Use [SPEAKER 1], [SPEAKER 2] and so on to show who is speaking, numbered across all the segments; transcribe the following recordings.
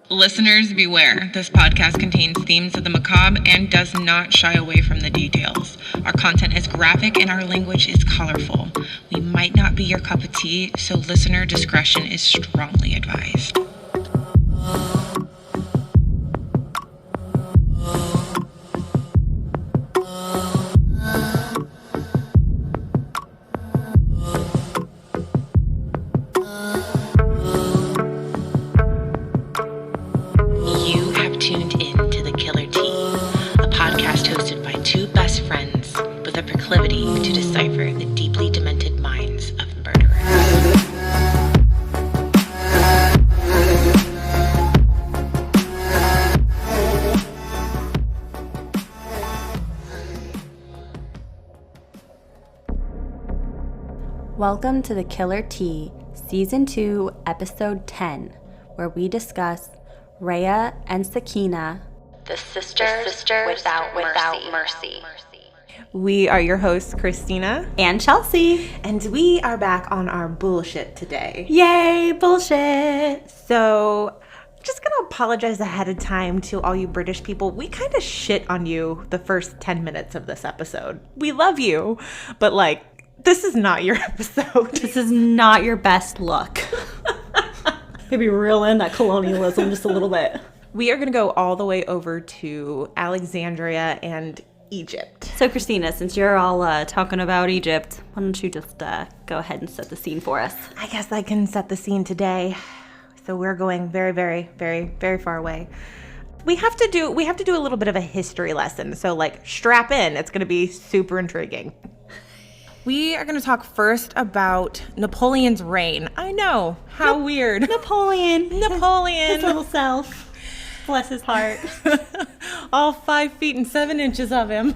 [SPEAKER 1] Listeners, beware. This podcast contains themes of the macabre and does not shy away from the details. Our content is graphic and our language is colorful. We might not be your cup of tea, so listener discretion is strongly advised. To decipher the deeply demented minds of murderers.
[SPEAKER 2] Welcome to The Killer Tea, Season 2, Episode 10, where we discuss RAYA and SAKINA,
[SPEAKER 3] the sisters without mercy.
[SPEAKER 4] We are your hosts, Christina
[SPEAKER 2] and Chelsea,
[SPEAKER 4] and we are back on our bullshit today.
[SPEAKER 2] Yay, bullshit!
[SPEAKER 4] So, I'm just gonna apologize ahead of time to all you British people. We kind of shit on you the first 10 minutes of this episode. We love you, but this is not your episode.
[SPEAKER 2] This is not your best look. Maybe reel in that colonialism just a little bit.
[SPEAKER 4] We are gonna go all the way over to Alexandria and Egypt.
[SPEAKER 2] So Christina, since you're all talking about Egypt, why don't you just go ahead and set the scene for us?
[SPEAKER 4] I guess I can set the scene today. So we're going very, very, very, very far away. We have to do a little bit of a history lesson. So strap in. It's going to be super intriguing. We are going to talk first about Napoleon's reign. I know, how weird.
[SPEAKER 2] Napoleon.
[SPEAKER 4] His
[SPEAKER 2] little self. Bless his heart.
[SPEAKER 4] All 5 feet and 7 inches of him.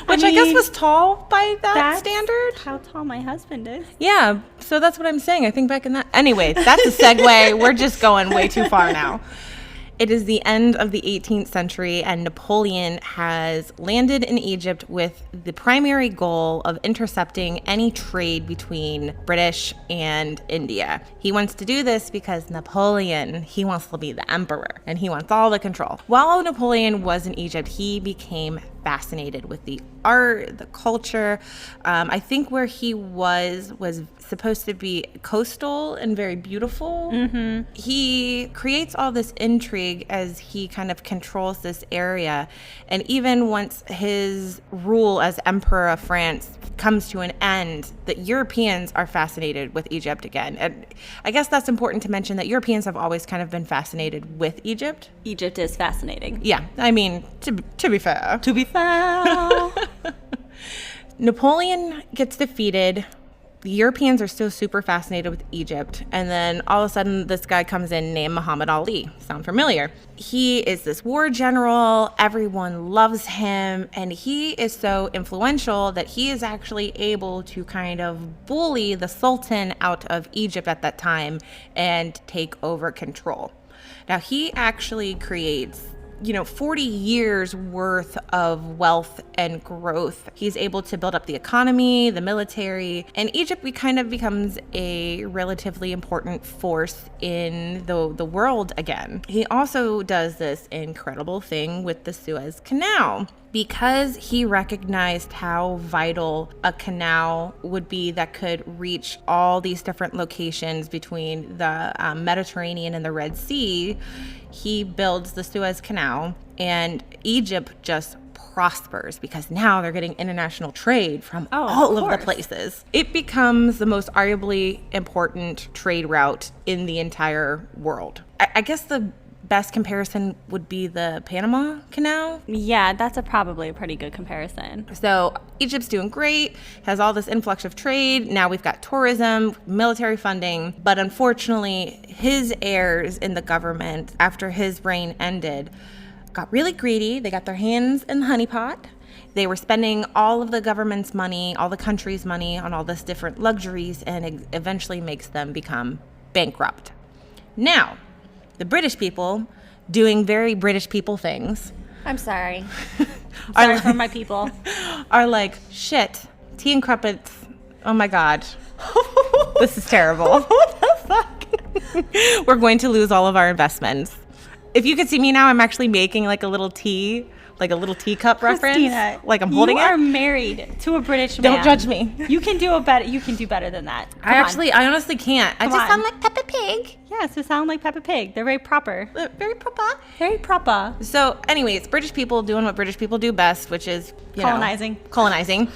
[SPEAKER 4] Which I guess was tall by that standard.
[SPEAKER 2] How tall my husband is.
[SPEAKER 4] Yeah, so that's what I'm saying. I think back in that. Anyway, that's a segue. We're just going way too far now. It is the end of the 18th century, and Napoleon has landed in Egypt with the primary goal of intercepting any trade between British and India. He wants to do this because Napoleon, he wants to be the emperor, and he wants all the control. While Napoleon was in Egypt, he became fascinated with the art, the culture. I think where he was supposed to be coastal and very beautiful. Mm-hmm. He creates all this intrigue as he kind of controls this area. And even once his rule as emperor of France comes to an end, the Europeans are fascinated with Egypt again. And I guess that's important to mention that Europeans have always kind of been fascinated with Egypt.
[SPEAKER 2] Egypt is fascinating.
[SPEAKER 4] Yeah, I mean, to be fair.
[SPEAKER 2] To be fair.
[SPEAKER 4] Napoleon gets defeated. The Europeans are still super fascinated with Egypt. And then all of a sudden, this guy comes in named Muhammad Ali. Sound familiar? He is this war general. Everyone loves him. And he is so influential that he is actually able to kind of bully the Sultan out of Egypt at that time and take over control. Now, he actually creates 40 years worth of wealth and growth. He's able to build up the economy, the military, and Egypt kind of becomes a relatively important force in the world again. He also does this incredible thing with the Suez Canal. Because he recognized how vital a canal would be that could reach all these different locations between the Mediterranean and the Red Sea, he builds the Suez Canal, and Egypt just prospers because now they're getting international trade from all of the places. It becomes the most arguably important trade route in the entire world. I guess the best comparison would be the Panama Canal.
[SPEAKER 2] Yeah, that's probably a pretty good comparison.
[SPEAKER 4] So Egypt's doing great, has all this influx of trade. Now we've got tourism, military funding, but unfortunately his heirs in the government after his reign ended got really greedy. They got their hands in the honeypot. They were spending all of the government's money, all the country's money on all this different luxuries, and it eventually makes them become bankrupt. Now, the British people doing very British people things.
[SPEAKER 2] I'm sorry. Sorry for my people.
[SPEAKER 4] Are like, shit, tea and crumpets. Oh my God. This is terrible.
[SPEAKER 2] What the fuck?
[SPEAKER 4] we're going to lose all of our investments. If you could see me now, I'm actually making like a little teacup reference. Like I'm holding it.
[SPEAKER 2] You are married to a British man.
[SPEAKER 4] Don't judge me.
[SPEAKER 2] You can do better than that.
[SPEAKER 4] I honestly can't. I just sound like Peppa Pig.
[SPEAKER 2] Yes, you sound like Peppa Pig. They're very proper.
[SPEAKER 4] Very proper.
[SPEAKER 2] Very proper.
[SPEAKER 4] So anyways, British people doing what British people do best, which is colonizing.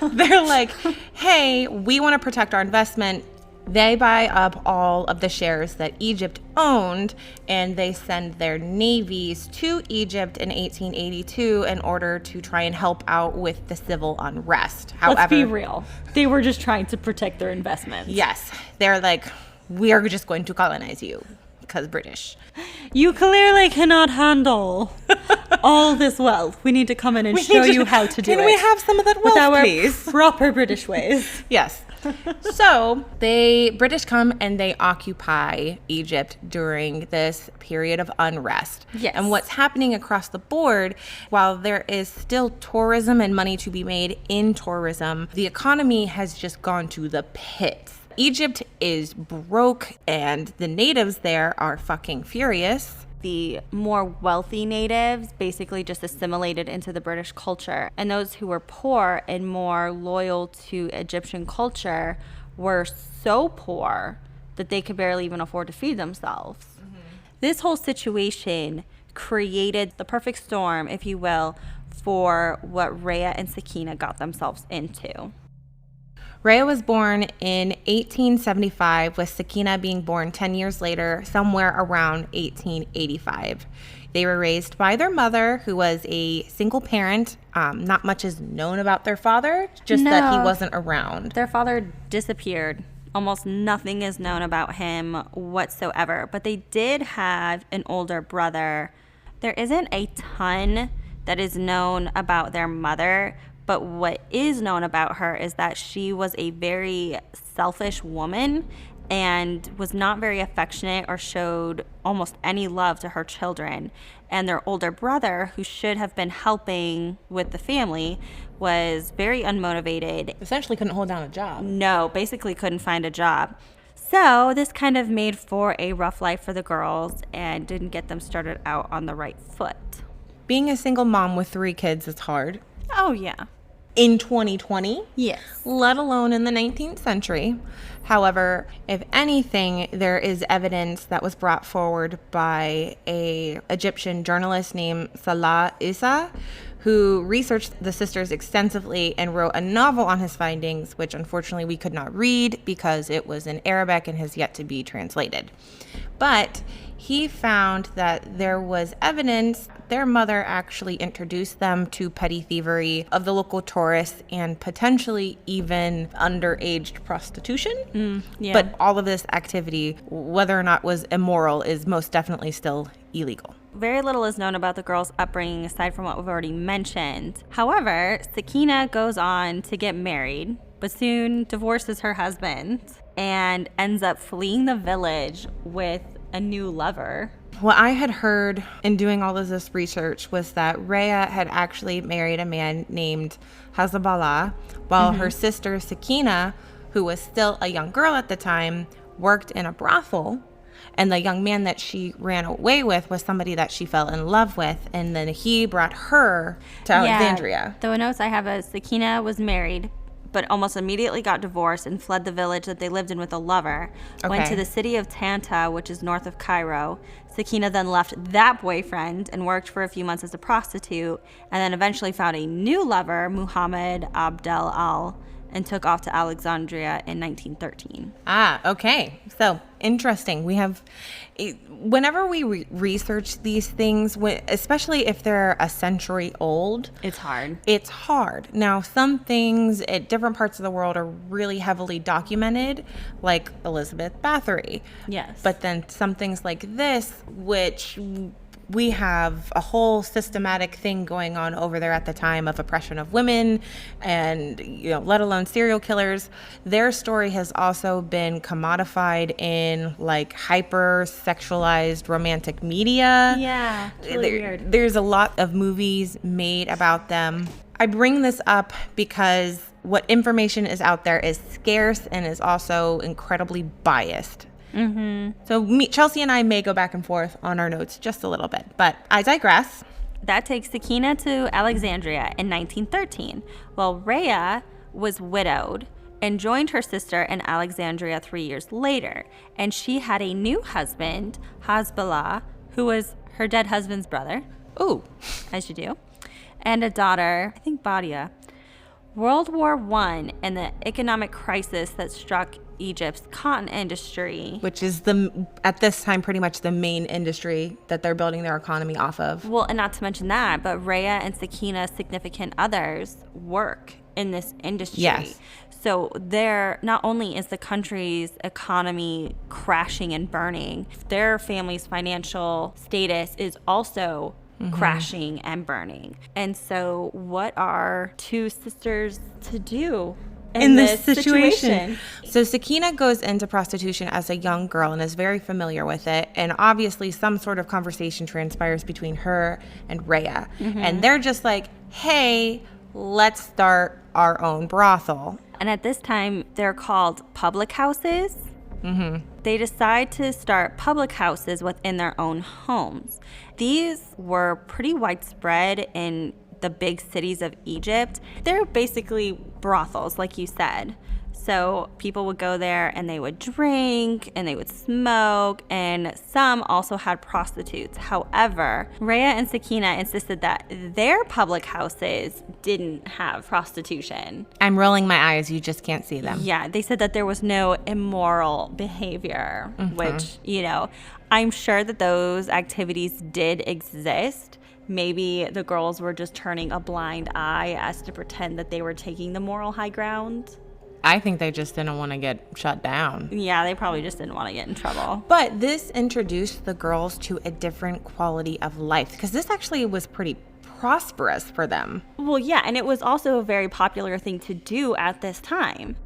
[SPEAKER 4] They're like, hey, we want to protect our investment. They buy up all of the shares that Egypt owned, and they send their navies to Egypt in 1882 in order to try and help out with the civil unrest. However,
[SPEAKER 2] let's be real. They were just trying to protect their investments.
[SPEAKER 4] Yes. They're like, we are just going to colonize you because British.
[SPEAKER 2] You clearly cannot handle all this wealth. We need to come in and show you how to do it.
[SPEAKER 4] Can we have some of that wealth, please?
[SPEAKER 2] Proper British ways.
[SPEAKER 4] Yes. So British come and they occupy Egypt during this period of unrest.
[SPEAKER 2] Yes.
[SPEAKER 4] And what's happening across the board, while there is still tourism and money to be made in tourism, the economy has just gone to the pits. Egypt is broke and the natives there are fucking furious.
[SPEAKER 2] The more wealthy natives basically just assimilated into the British culture. And those who were poor and more loyal to Egyptian culture were so poor that they could barely even afford to feed themselves. Mm-hmm. This whole situation created the perfect storm, if you will, for what Raya and SAKINA got themselves into.
[SPEAKER 4] Raya was born in 1875, with SAKINA being born 10 years later, somewhere around 1885. They were raised by their mother, who was a single parent. Not much is known about their father, just that he wasn't around.
[SPEAKER 2] Their father disappeared. Almost nothing is known about him whatsoever. But they did have an older brother. There isn't a ton that is known about their mother. But what is known about her is that she was a very selfish woman and was not very affectionate or showed almost any love to her children. And their older brother, who should have been helping with the family, was very unmotivated.
[SPEAKER 4] Essentially couldn't hold down a job.
[SPEAKER 2] No, basically couldn't find a job. So this kind of made for a rough life for the girls and didn't get them started out on the right foot.
[SPEAKER 4] Being a single mom with 3 kids is hard.
[SPEAKER 2] Oh, yeah.
[SPEAKER 4] In 2020?
[SPEAKER 2] Yes.
[SPEAKER 4] Let alone in the 19th century. However, if anything, there is evidence that was brought forward by a Egyptian journalist named Salah Issa, who researched the sisters extensively and wrote a novel on his findings, which unfortunately we could not read because it was in Arabic and has yet to be translated. But he found that there was evidence their mother actually introduced them to petty thievery of the local tourists and potentially even underage prostitution.
[SPEAKER 2] Yeah.
[SPEAKER 4] But all of this activity, whether or not was immoral, is most definitely still illegal.
[SPEAKER 2] Very little is known about the girls' upbringing aside from what we've already mentioned. However, SAKINA goes on to get married, but soon divorces her husband and ends up fleeing the village with a new lover.
[SPEAKER 4] What I had heard in doing all of this research was that Raya had actually married a man named Hazaballah, while her sister SAKINA, who was still a young girl at the time, worked in a brothel. And the young man that she ran away with was somebody that she fell in love with. And then he brought her to Alexandria.
[SPEAKER 2] The notes I have is SAKINA was married, but almost immediately got divorced and fled the village that they lived in with a lover. Went to the city of Tanta, which is north of Cairo. SAKINA then left that boyfriend and worked for a few months as a prostitute, and then eventually found a new lover, Muhammad Abdel Al, and took off to Alexandria in 1913.
[SPEAKER 4] Okay. So interesting. We have, whenever we research these things, especially if they're a century old,
[SPEAKER 2] it's hard.
[SPEAKER 4] It's hard. Now, some things at different parts of the world are really heavily documented, like Elizabeth Bathory.
[SPEAKER 2] Yes.
[SPEAKER 4] But then some things like this, which we have a whole systematic thing going on over there at the time of oppression of women and, let alone serial killers. Their story has also been commodified in like hyper sexualized romantic media.
[SPEAKER 2] Yeah, it's really weird.
[SPEAKER 4] There's a lot of movies made about them. I bring this up because what information is out there is scarce and is also incredibly biased. So Chelsea and I may go back and forth on our notes just a little bit, but I digress.
[SPEAKER 2] That takes SAKINA to Alexandria in 1913. Well, RAYA was widowed and joined her sister in Alexandria 3 years later. And she had a new husband, Hasbullah, who was her dead husband's brother.
[SPEAKER 4] Ooh.
[SPEAKER 2] As you do. And a daughter, I think Badia. World War I and the economic crisis that struck Egypt's cotton industry,
[SPEAKER 4] which is at this time pretty much the main industry that they're building their economy off of.
[SPEAKER 2] Well, and not to mention that, but RAYA and SAKINA's significant others work in this industry.
[SPEAKER 4] Yes.
[SPEAKER 2] So not only is the country's economy crashing and burning, their family's financial status is also crashing and burning. And so what are two sisters to do in this situation?
[SPEAKER 4] So SAKINA goes into prostitution as a young girl and is very familiar with it. And obviously some sort of conversation transpires between her and RAYA. And they're just like, hey, let's start our own brothel.
[SPEAKER 2] And at this time, they're called public houses. They decide to start public houses within their own homes. These were pretty widespread in the big cities of Egypt. They're basically brothels, like you said. So people would go there and they would drink and they would smoke, and some also had prostitutes. However, RAYA and SAKINA insisted that their public houses didn't have prostitution.
[SPEAKER 4] I'm rolling my eyes. You just can't see them.
[SPEAKER 2] Yeah, they said that there was no immoral behavior, which, I'm sure that those activities did exist. Maybe the girls were just turning a blind eye as to pretend that they were taking the moral high ground.
[SPEAKER 4] I think they just didn't want to get shut down.
[SPEAKER 2] Yeah, they probably just didn't want to get in trouble.
[SPEAKER 4] But this introduced the girls to a different quality of life, because this actually was pretty prosperous for them.
[SPEAKER 2] Well, yeah, and it was also a very popular thing to do at this time.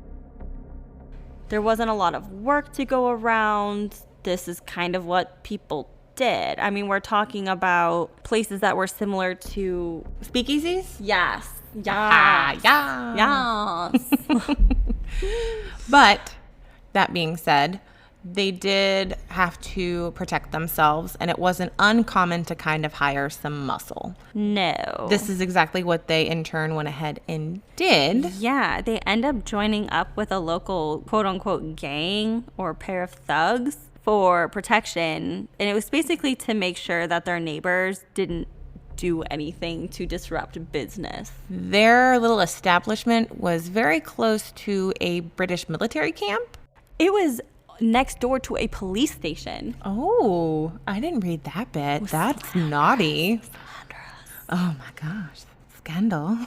[SPEAKER 2] There wasn't a lot of work to go around. This is kind of what people did. I mean, we're talking about places that were similar to
[SPEAKER 4] speakeasies?
[SPEAKER 2] Yes.
[SPEAKER 4] But that being said, they did have to protect themselves, and it wasn't uncommon to kind of hire some muscle.
[SPEAKER 2] No.
[SPEAKER 4] This is exactly what they in turn went ahead and did.
[SPEAKER 2] Yeah, they end up joining up with a local quote-unquote gang or pair of thugs for protection, and it was basically to make sure that their neighbors didn't do anything to disrupt business.
[SPEAKER 4] Their little establishment was very close to a British military camp.
[SPEAKER 2] It was next door to a police station.
[SPEAKER 4] Oh, I didn't read that bit. That's naughty. Oh my gosh, scandal.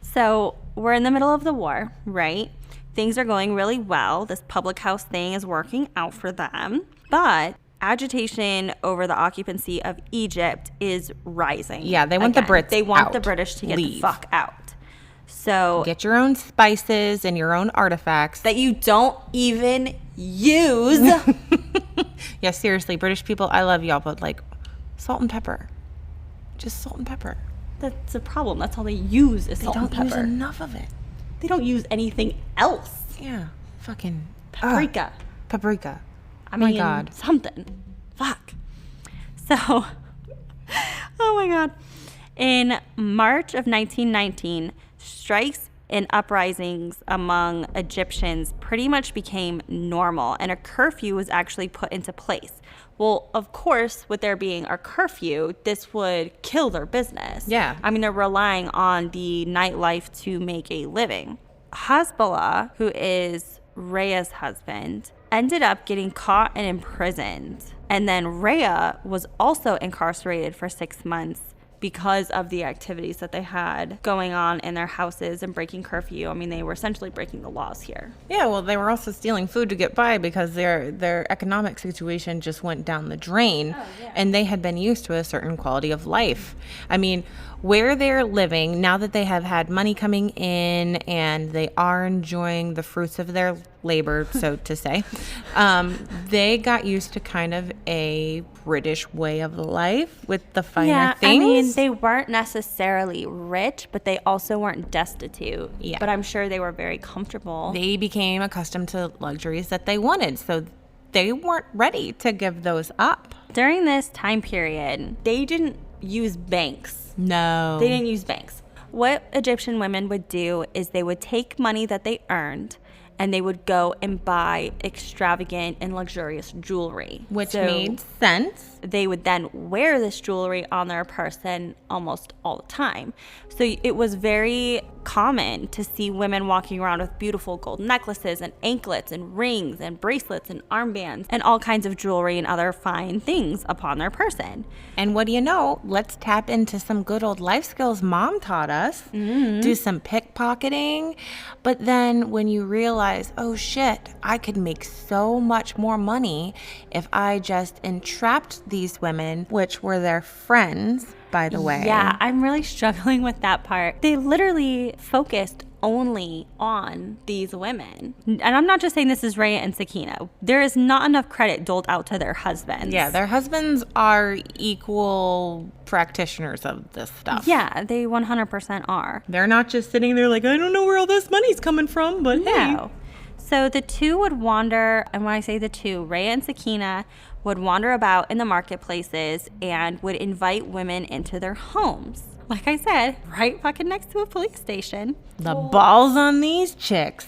[SPEAKER 2] So we're in the middle of the war, right? Things are going really well. This public house thing is working out for them. But agitation over the occupancy of Egypt is rising.
[SPEAKER 4] Yeah, they want the Brits
[SPEAKER 2] They want
[SPEAKER 4] out.
[SPEAKER 2] the British to get
[SPEAKER 4] Leave.
[SPEAKER 2] the fuck out. So
[SPEAKER 4] get your own spices and your own artifacts
[SPEAKER 2] that you don't even use.
[SPEAKER 4] Yeah, seriously, British people, I love y'all, but like salt and pepper. Just salt and pepper.
[SPEAKER 2] That's a problem. That's all they use is salt and pepper.
[SPEAKER 4] They don't use enough of it.
[SPEAKER 2] They don't use anything else.
[SPEAKER 4] Yeah, fucking
[SPEAKER 2] paprika.
[SPEAKER 4] Paprika.
[SPEAKER 2] I mean,
[SPEAKER 4] my God.
[SPEAKER 2] Something. Fuck. So, oh my God. In March of 1919, strikes and uprisings among Egyptians pretty much became normal, and a curfew was actually put into place. Well, of course, with there being a curfew, this would kill their business.
[SPEAKER 4] Yeah.
[SPEAKER 2] I mean, they're relying on the nightlife to make a living. Hasbullah, who is RAYA's husband, ended up getting caught and imprisoned. And then RAYA was also incarcerated for 6 months because of the activities that they had going on in their houses and breaking curfew. I mean, they were essentially breaking the laws here.
[SPEAKER 4] Yeah, well, they were also stealing food to get by because their economic situation just went down the drain. Oh, yeah. And they had been used to a certain quality of life. I mean, where they're living, now that they have had money coming in and they are enjoying the fruits of their labor, so to say, they got used to kind of a British way of life with the finer things.
[SPEAKER 2] I mean, they weren't necessarily rich, but they also weren't destitute.
[SPEAKER 4] Yeah.
[SPEAKER 2] But I'm sure they were very comfortable.
[SPEAKER 4] They became accustomed to luxuries that they wanted, so they weren't ready to give those up.
[SPEAKER 2] During this time period, they didn't use banks.
[SPEAKER 4] No.
[SPEAKER 2] They didn't use banks. What Egyptian women would do is they would take money that they earned and they would go and buy extravagant and luxurious jewelry.
[SPEAKER 4] Which made sense.
[SPEAKER 2] They would then wear this jewelry on their person almost all the time. So it was very common to see women walking around with beautiful gold necklaces and anklets and rings and bracelets and armbands and all kinds of jewelry and other fine things upon their person.
[SPEAKER 4] And what do you know? Let's tap into some good old life skills Mom taught us. Do some pickpocketing. But then when you realize, oh shit, I could make so much more money if I just entrapped these women, which were their friends, by the way.
[SPEAKER 2] Yeah, I'm really struggling with that part. They literally focused only on these women. And I'm not just saying this is Raya and SAKINA. There is not enough credit doled out to their husbands.
[SPEAKER 4] Yeah, their husbands are equal practitioners of this stuff.
[SPEAKER 2] Yeah, they 100% are.
[SPEAKER 4] They're not just sitting there like, I don't know where all this money's coming from, but
[SPEAKER 2] No. So the two would wander, and when I say the two, Raya and SAKINA would wander about in the marketplaces and would invite women into their homes. Like I said, right fucking next to a police station.
[SPEAKER 4] The balls on these chicks.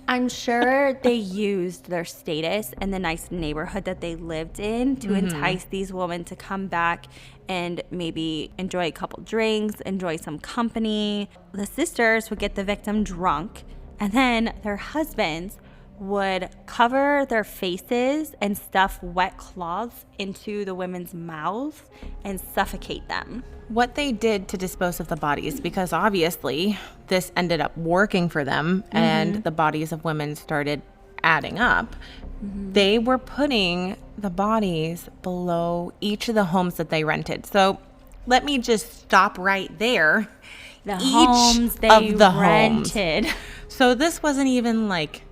[SPEAKER 2] I'm sure they used their status and the nice neighborhood that they lived in to entice these women to come back and maybe enjoy a couple drinks, enjoy some company. The sisters would get the victim drunk, and then their husbands would cover their faces and stuff wet cloths into the women's mouths and suffocate them.
[SPEAKER 4] What they did to dispose of the bodies, because obviously this ended up working for them and the bodies of women started adding up, they were putting the bodies below each of the homes that they rented. So let me just stop right there.
[SPEAKER 2] The homes they rented.
[SPEAKER 4] So this wasn't even like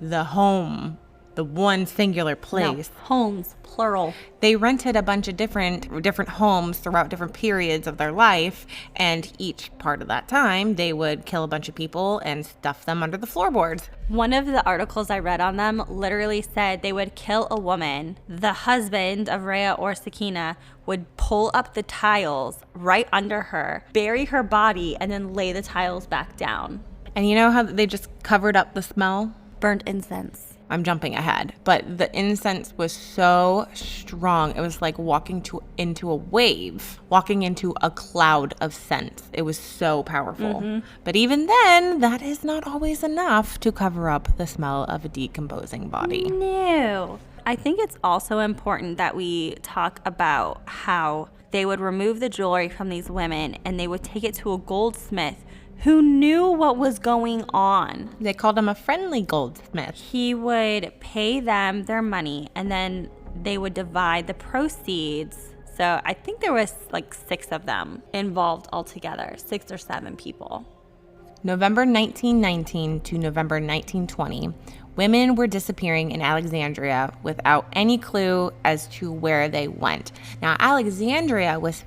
[SPEAKER 4] the home, the one singular place.
[SPEAKER 2] No, homes, plural.
[SPEAKER 4] They rented a bunch of different homes throughout different periods of their life, and each part of that time, they would kill a bunch of people and stuff them under the floorboards.
[SPEAKER 2] One of the articles I read on them literally said they would kill a woman. The husband of Raya or SAKINA would pull up the tiles right under her, bury her body, and then lay the tiles back down.
[SPEAKER 4] And you know how they just covered up the smell?
[SPEAKER 2] Burnt incense.
[SPEAKER 4] I'm jumping ahead, but the incense was so strong. It was like walking into a wave, walking into a cloud of scent. It was so powerful. But even then, that is not always enough to cover up the smell of a decomposing body.
[SPEAKER 2] No. I think it's also important that we talk about how they would remove the jewelry from these women and they would take it to a goldsmith who knew what was going on.
[SPEAKER 4] They called him a friendly goldsmith.
[SPEAKER 2] He would pay them their money and then they would divide the proceeds. So I think there was like 6 of them involved altogether, 6 or 7 people.
[SPEAKER 4] November 1919 to November 1920, women were disappearing in Alexandria without any clue as to where they went. Now, Alexandria was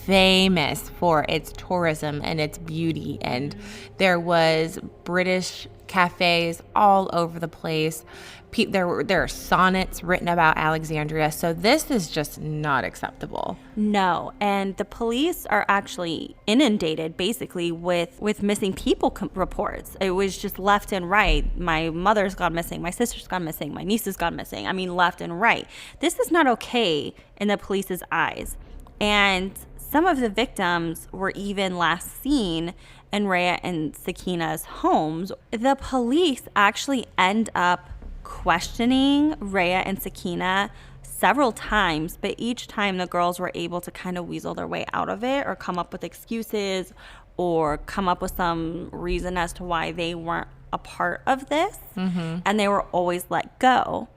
[SPEAKER 4] famous for its tourism and its beauty, and there was British cafes all over the place. There are sonnets written about Alexandria, so this is just not acceptable.
[SPEAKER 2] No, and the police are actually inundated basically with missing people reports. It was just left and right. My mother's gone missing, my sister's gone missing, my niece has gone missing. I mean, left and right. This is not okay in the police's eyes. And some of the victims were even last seen in Raya and SAKINA's homes. The police actually end up questioning Raya and SAKINA several times, but each time the girls were able to kind of weasel their way out of it or come up with excuses or come up with some reason as to why they weren't a part of this. And they were always let go.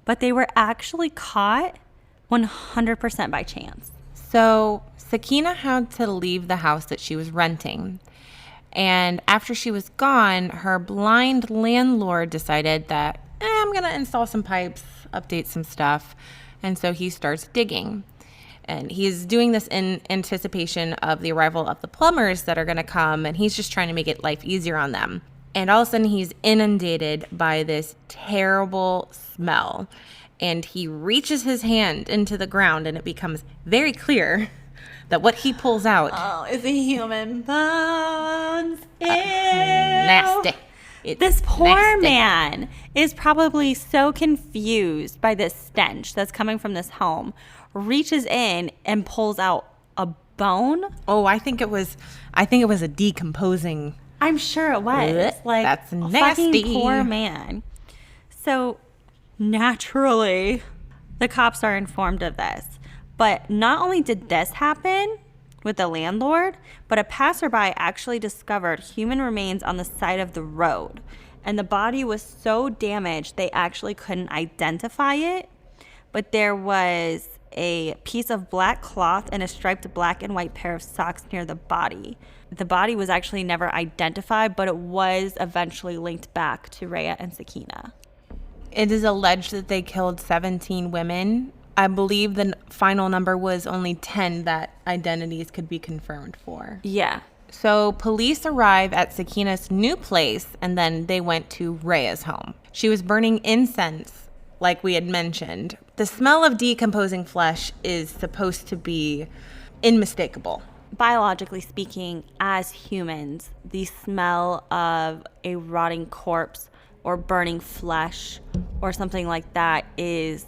[SPEAKER 2] But they were actually caught 100% by chance.
[SPEAKER 4] So SAKINA had to leave the house that she was renting. And after she was gone, her blind landlord decided that, I'm going to install some pipes, update some stuff. And so he starts digging. And he's doing this in anticipation of the arrival of the plumbers that are going to come. And he's just trying to make it life easier on them. And all of a sudden, he's inundated by this terrible smell. And he reaches his hand into the ground, and it becomes very clear that what he pulls out
[SPEAKER 2] is a human bones.
[SPEAKER 4] nasty.
[SPEAKER 2] This poor
[SPEAKER 4] nasty.
[SPEAKER 2] man is probably so confused by this stench that's coming from this home, reaches in and pulls out a bone.
[SPEAKER 4] Oh, I think it was a decomposing.
[SPEAKER 2] I'm sure it was.
[SPEAKER 4] Blech,
[SPEAKER 2] Like,
[SPEAKER 4] that's
[SPEAKER 2] fucking
[SPEAKER 4] nasty.
[SPEAKER 2] poor man. So naturally, the cops are informed of this. But not only did this happen with the landlord, but a passerby actually discovered human remains on the side of the road. And the body was so damaged they actually couldn't identify it. But there was a piece of black cloth and a striped black and white pair of socks near the body. The body was actually never identified, but it was eventually linked back to Raya and SAKINA.
[SPEAKER 4] It is alleged that they killed 17 women. I believe the final number was only 10 that identities could be confirmed for.
[SPEAKER 2] Yeah.
[SPEAKER 4] So police arrive at SAKINA's new place, and then they went to Raya's home. She was burning incense, like we had mentioned. The smell of decomposing flesh is supposed to be unmistakable.
[SPEAKER 2] Biologically speaking, as humans, the smell of a rotting corpse or burning flesh or something like that is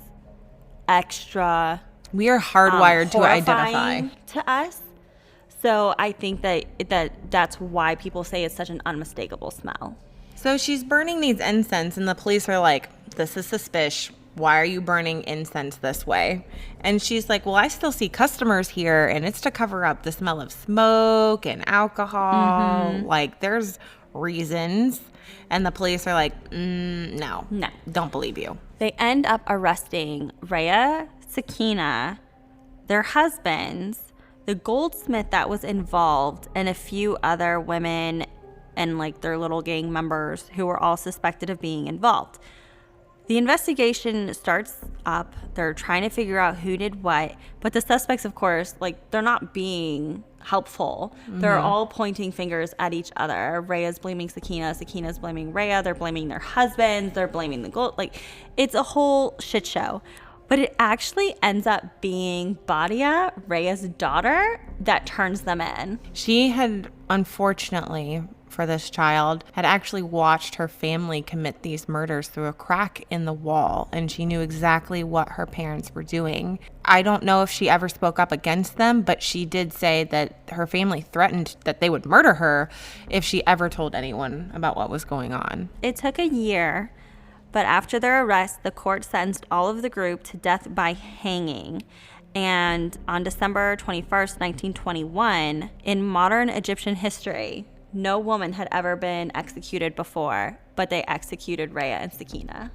[SPEAKER 2] extra
[SPEAKER 4] We are hardwired to identify.
[SPEAKER 2] horrifying to us. So I think that's why people say it's such an unmistakable smell.
[SPEAKER 4] So she's burning these incense, and the police are like, this is suspicious. Why are you burning incense this way? And she's like, well, I still see customers here, and it's to cover up the smell of smoke and alcohol. Like, there's reasons. And the police are like, no, don't believe you.
[SPEAKER 2] They end up arresting Raya, SAKINA, their husbands, the goldsmith that was involved, and a few other women and like their little gang members who were all suspected of being involved. The investigation starts up. They're trying to figure out who did what, but the suspects, of course, like, they're not being helpful. They're all pointing fingers at each other. Raya's blaming SAKINA, SAKINA's blaming Raya. They're blaming their husbands. They're blaming the gold. Like, it's a whole shit show. But it actually ends up being Badia, Raya's daughter, that turns them in.
[SPEAKER 4] She had, unfortunately for this child, had actually watched her family commit these murders through a crack in the wall, and she knew exactly what her parents were doing. I don't know if she ever spoke up against them, but she did say that her family threatened that they would murder her if she ever told anyone about what was going on.
[SPEAKER 2] It took a year, but after their arrest, the court sentenced all of the group to death by hanging. And on December 21st, 1921, in modern Egyptian history, no woman had ever been executed before, but they executed Raya and SAKINA.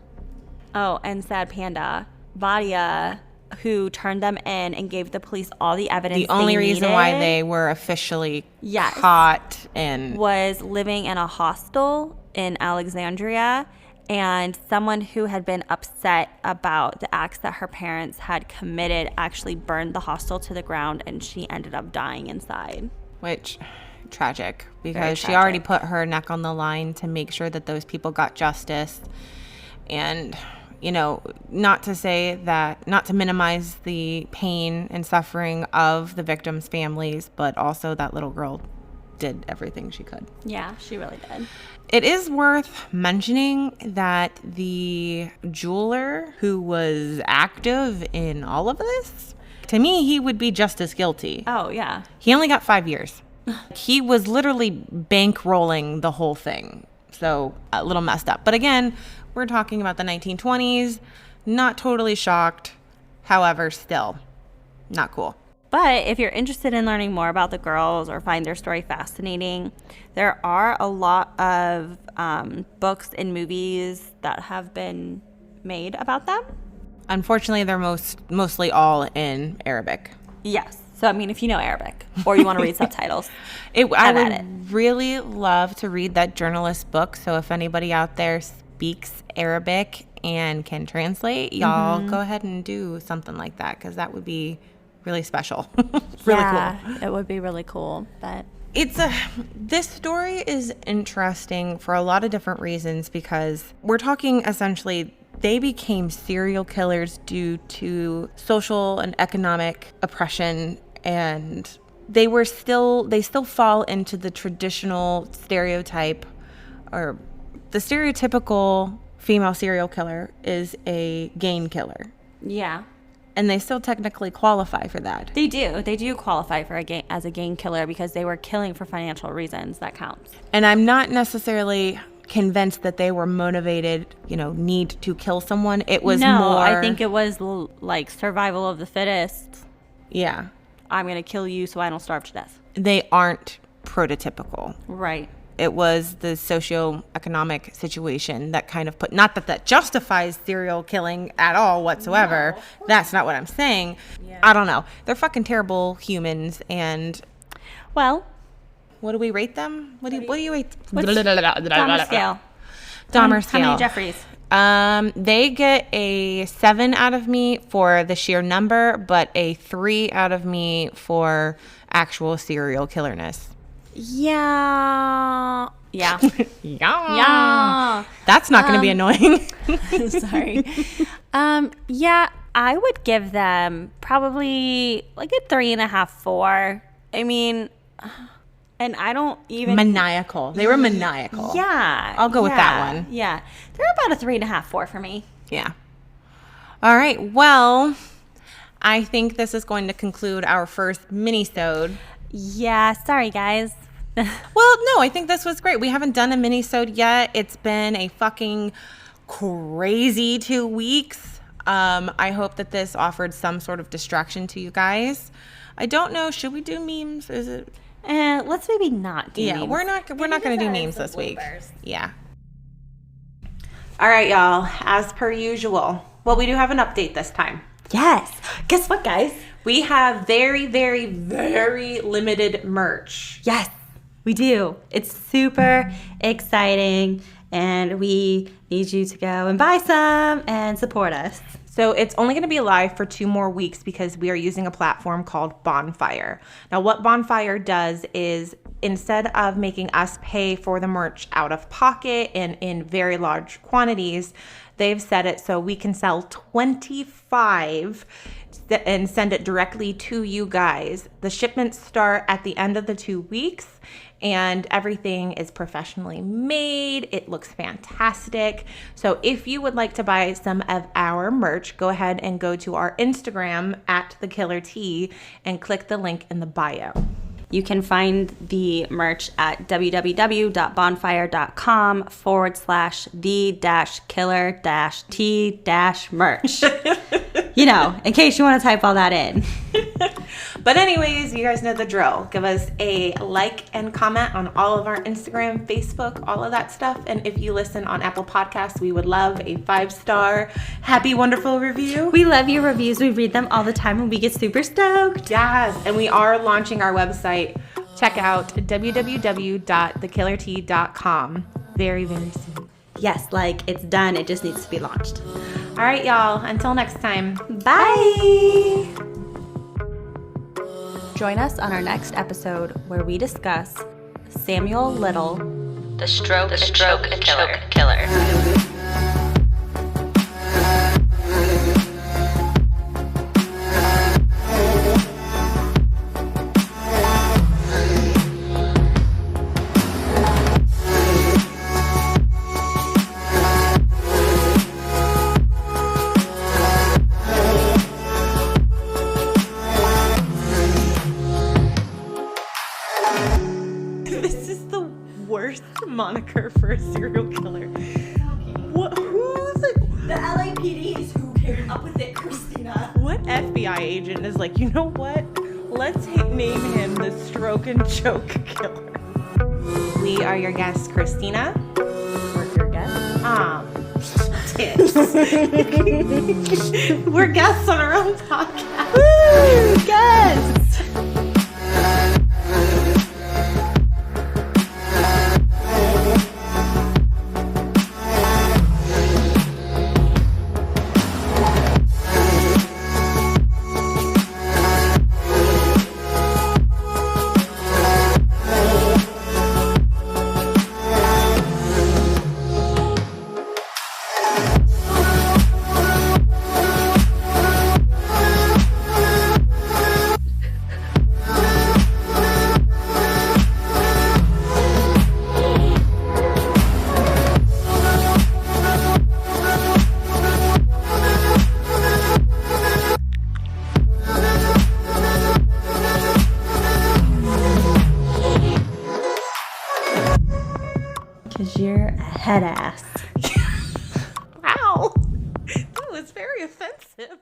[SPEAKER 2] Oh, and sad panda, Badia, who turned them in and gave the police all the evidence
[SPEAKER 4] The only
[SPEAKER 2] they
[SPEAKER 4] reason
[SPEAKER 2] needed,
[SPEAKER 4] why they were officially
[SPEAKER 2] Yes.
[SPEAKER 4] caught and
[SPEAKER 2] was living in a hostel in Alexandria, and someone who had been upset about the acts that her parents had committed actually burned the hostel to the ground, and she ended up dying inside.
[SPEAKER 4] which tragic,
[SPEAKER 2] Very
[SPEAKER 4] because she
[SPEAKER 2] tragic.
[SPEAKER 4] already put her neck on the line to make sure that those people got justice. And, you know, not to minimize the pain and suffering of the victims' families, but also that little girl did everything she could.
[SPEAKER 2] Yeah, she really did.
[SPEAKER 4] It is worth mentioning that the jeweler who was active in all of this, to me, he would be just as guilty.
[SPEAKER 2] Oh, yeah.
[SPEAKER 4] He only got 5 years. He was literally bankrolling the whole thing. So a little messed up. But again, we're talking about the 1920s. Not totally shocked. However, still not cool.
[SPEAKER 2] But if you're interested in learning more about the girls or find their story fascinating, there are a lot of books and movies that have been made about them.
[SPEAKER 4] Unfortunately, they're mostly all in Arabic.
[SPEAKER 2] Yes. So, I mean, if you know Arabic or you want to read subtitles,
[SPEAKER 4] I
[SPEAKER 2] have at
[SPEAKER 4] would
[SPEAKER 2] it.
[SPEAKER 4] really love to read that journalist book. So if anybody out there speaks Arabic and can translate, y'all go ahead and do something like that, because that would be really special. Really cool.
[SPEAKER 2] It would be really cool. But
[SPEAKER 4] This story is interesting for a lot of different reasons because we're talking essentially they became serial killers due to social and economic oppression, and they still fall into the traditional stereotype, or the stereotypical female serial killer is a gain killer.
[SPEAKER 2] Yeah.
[SPEAKER 4] And they still technically qualify for that.
[SPEAKER 2] They do qualify for as a gain killer because they were killing for financial reasons. That counts.
[SPEAKER 4] And I'm not necessarily convinced that they were motivated, need to kill someone. It was more...
[SPEAKER 2] I think it was like survival of the fittest.
[SPEAKER 4] Yeah.
[SPEAKER 2] I'm going to kill you so I don't starve to death.
[SPEAKER 4] They aren't prototypical.
[SPEAKER 2] Right.
[SPEAKER 4] It was the socioeconomic situation that kind of not that justifies serial killing at all whatsoever. No. That's not what I'm saying. Yeah. I don't know. They're fucking terrible humans, and...
[SPEAKER 2] Well...
[SPEAKER 4] What do we rate them? What do you rate?
[SPEAKER 2] Dahmer scale.
[SPEAKER 4] Dahmer scale.
[SPEAKER 2] How many Jeffries?
[SPEAKER 4] They get a 7 out of me for the sheer number, but a 3 out of me for actual serial killerness.
[SPEAKER 2] Yeah. Yeah.
[SPEAKER 4] Yeah. That's not going to be annoying.
[SPEAKER 2] Sorry. Yeah, I would give them probably like a 3.5, 4. I mean... And I don't even...
[SPEAKER 4] Maniacal. They were maniacal.
[SPEAKER 2] Yeah.
[SPEAKER 4] I'll go with that one.
[SPEAKER 2] Yeah. They're about a 3.5, 4 for me.
[SPEAKER 4] Yeah. All right. Well, I think this is going to conclude our first mini-sode.
[SPEAKER 2] Yeah. Sorry, guys.
[SPEAKER 4] Well, no, I think this was great. We haven't done a mini-sode yet. It's been a fucking crazy 2 weeks. I hope that this offered some sort of distraction to you guys. I don't know. Should we do memes? Is it...
[SPEAKER 2] let's maybe not do memes.
[SPEAKER 4] Yeah, we're not going to do memes this week. Yeah.
[SPEAKER 5] All right, y'all. As per usual. Well, we do have an update this time.
[SPEAKER 2] Yes. Guess what, guys?
[SPEAKER 5] We have very, very, very limited merch.
[SPEAKER 2] Yes, we do. It's super exciting, and we need you to go and buy some and support us.
[SPEAKER 5] So it's only going to be live for 2 more weeks because we are using a platform called Bonfire. Now, what Bonfire does is instead of making us pay for the merch out of pocket and in very large quantities, they've set it so we can sell 25 and send it directly to you guys. The shipments start at the end of the 2 weeks, and everything is professionally made. It looks fantastic. So if you would like to buy some of our merch, go ahead and go to our Instagram at The Killer T and click the link in the bio.
[SPEAKER 2] You can find the merch at www.bonfire.com/the-killer-t-merch. In case you want to type all that in.
[SPEAKER 5] But anyways, you guys know the drill. Give us a like and comment on all of our Instagram, Facebook, all of that stuff. And if you listen on Apple Podcasts, we would love a 5-star happy, wonderful review.
[SPEAKER 2] We love your reviews. We read them all the time and we get super stoked.
[SPEAKER 5] Yes. And we are launching our website. Check out www.thekillert.com very, very soon.
[SPEAKER 2] Yes, it's done. It just needs to be launched.
[SPEAKER 5] All right, y'all. Until next time.
[SPEAKER 2] Bye. Join us on our next episode where we discuss Samuel Little,
[SPEAKER 3] the stroke killer.
[SPEAKER 5] Moniker for a serial killer. Who's it?
[SPEAKER 2] The LAPD is who came up with it, Christina.
[SPEAKER 5] What FBI agent is like, you know what? Let's name him the stroke and choke killer. We are your guests, Christina.
[SPEAKER 2] We're your guests.
[SPEAKER 5] We're guests on our own podcast.
[SPEAKER 2] Woo! Guests! Because you're a head ass.
[SPEAKER 5] Wow. That was very offensive.